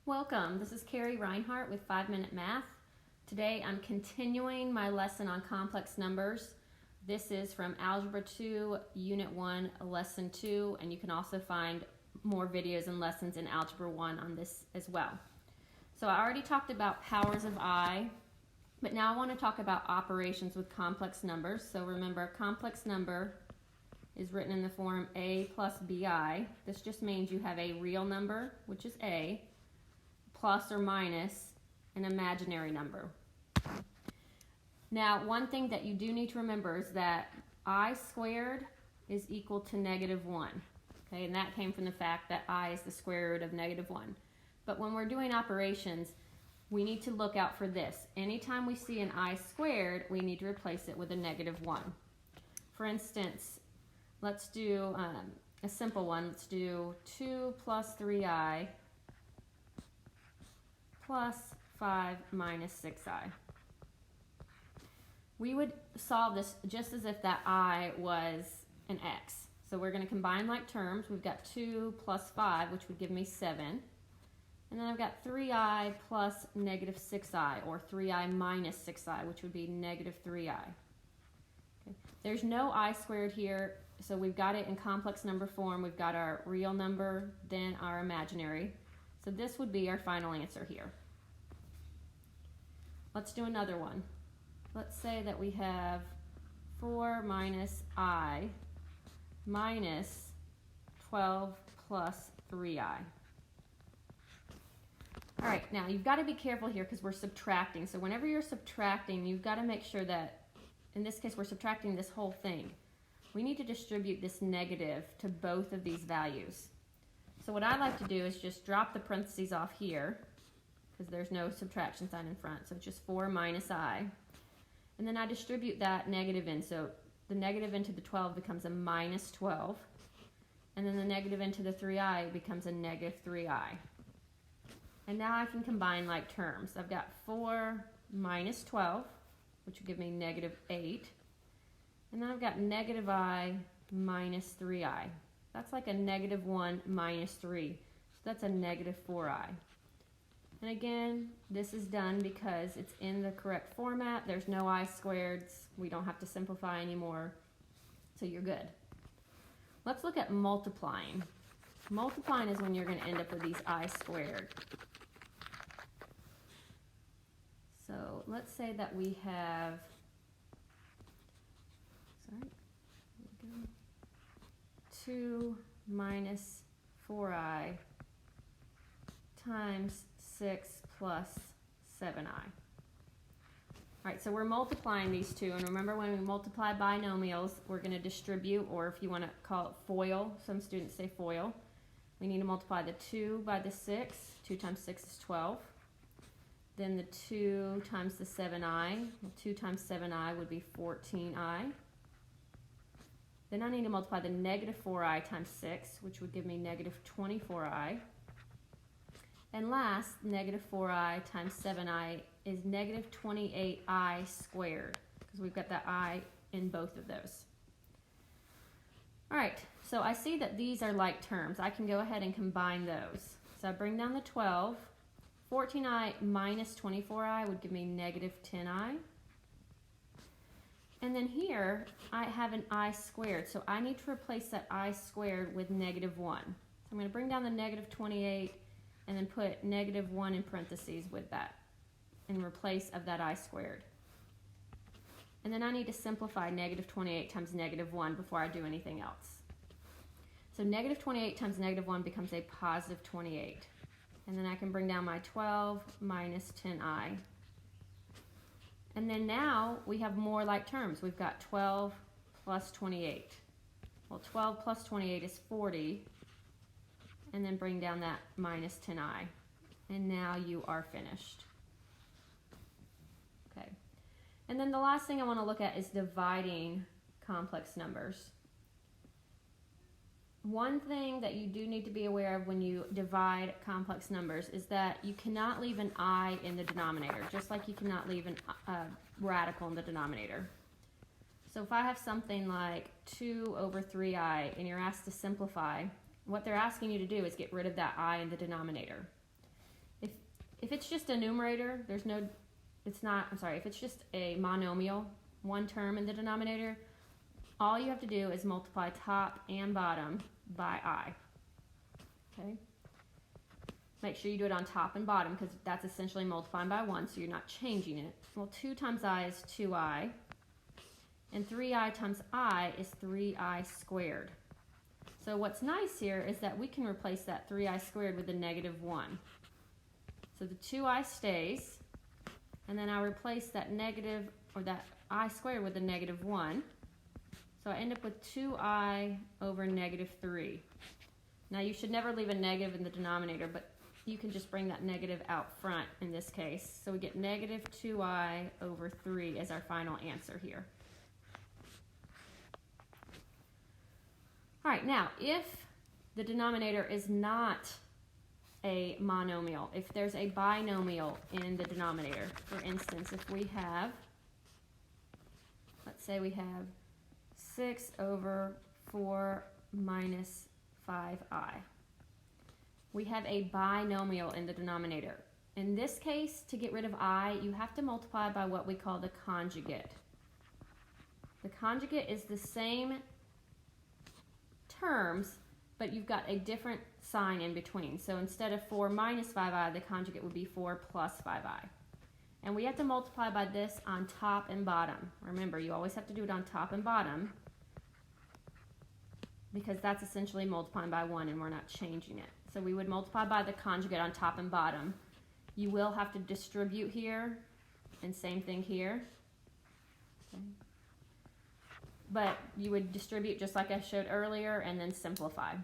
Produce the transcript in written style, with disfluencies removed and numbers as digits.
Welcome, this is Carrie Rhinehart with 5-Minute Math. Today I'm continuing my lesson on complex numbers. This is from Algebra 2, Unit 1, Lesson 2, and you can also find more videos and lessons in Algebra 1 on this as well. So I already talked about powers of I, but now I want to talk about operations with complex numbers. So remember, a complex number is written in the form a plus bi. This just means you have a real number, which is a, plus or minus an imaginary number. Now, one thing that you do need to remember is that I squared is equal to -1. Okay, and that came from the fact that I is the square root of -1. But when we're doing operations, we need to look out for this. Anytime we see an I squared, we need to replace it with a -1. For instance, let's do a simple one. Let's do 2 plus 3i plus 5 minus 6i. We would solve this just as if that I was an x. So we're going to combine like terms. We've got 2 plus 5, which would give me 7. And then I've got 3i plus -6i, or 3i minus 6i, which would be -3i. Okay. There's no I squared here, so we've got it in complex number form. We've got our real number, then our imaginary. So this would be our final answer here. Let's do another one. Let's say that we have 4 minus I minus 12 plus 3i. All right, now you've got to be careful here because we're subtracting. So whenever you're subtracting, you've got to make sure that, in this case, we're subtracting this whole thing. We need to distribute this negative to both of these values. So what I like to do is just drop the parentheses off here, because there's no subtraction sign in front. So it's just 4 minus I. And then I distribute that negative in. So the negative into the 12 becomes a -12. And then the negative into the 3i becomes a -3i. And now I can combine like terms. I've got 4 minus 12, which would give me -8. And then I've got -I minus 3i. That's like a -1 minus 3. So that's a -4i. And again, this is done because it's in the correct format. There's no I squareds. We don't have to simplify anymore. So you're good. Let's look at multiplying. Multiplying is when you're going to end up with these I squared. So let's say that we have, 2 minus 4i times 6 plus 7i. All right, so we're multiplying these two, and remember when we multiply binomials, we're going to distribute, or if you want to call it FOIL, some students say FOIL. We need to multiply the 2 by the 6. 2 times 6 is 12. Then the 2 times the 7i. Well, 2 times 7i would be 14i. Then I need to multiply the -4i times 6, which would give me -24i. And last, -4i times 7i is -28i squared, because we've got that I in both of those. All right, so I see that these are like terms. I can go ahead and combine those. So I bring down the 12. 14i minus 24i would give me -10i. And then here, I have an I squared, so I need to replace that I squared with -1. So I'm going to bring down the -28 and then put -1 in parentheses with that in replace of that I squared. And then I need to simplify -28 times -1 before I do anything else. So -28 times -1 becomes a +28. And then I can bring down my 12 minus 10i. And then now we have more like terms. We've got 12 plus 28. Well, 12 plus 28 is 40. And then bring down that minus 10i. And now you are finished. Okay. And then the last thing I want to look at is dividing complex numbers. One thing that you do need to be aware of when you divide complex numbers is that you cannot leave an I in the denominator, just like you cannot leave a radical in the denominator. So if I have something like 2 over 3i and you're asked to simplify, what they're asking you to do is get rid of that I in the denominator. If it's just a numerator, there's no, it's not, I'm sorry, if it's just a monomial, one term in the denominator, all you have to do is multiply top and bottom by I. Okay? Make sure you do it on top and bottom because that's essentially multiplying by 1, so you're not changing it. Well, 2 times I is 2I, and 3I times I is 3I squared. So what's nice here is that we can replace that 3I squared with a negative 1. So the 2I stays, and then I replace that negative, or that I squared with a negative 1. So I end up with 2I over negative 3. Now you should never leave a negative in the denominator, but you can just bring that negative out front in this case. So we get negative 2I over 3 as our final answer here. All right, now if the denominator is not a monomial, if there's a binomial in the denominator, for instance, if we have, let's say we have 6 over 4 minus 5I. We have a binomial in the denominator. In this case, to get rid of I, you have to multiply by what we call the conjugate. The conjugate is the same terms, but you've got a different sign in between. So instead of 4 minus 5I, the conjugate would be 4 plus 5I. And we have to multiply by this on top and bottom. Remember, you always have to do it on top and bottom because that's essentially multiplying by 1 and we're not changing it. So we would multiply by the conjugate on top and bottom. You will have to distribute here, and same thing here. Okay. But you would distribute just like I showed earlier and then simplify.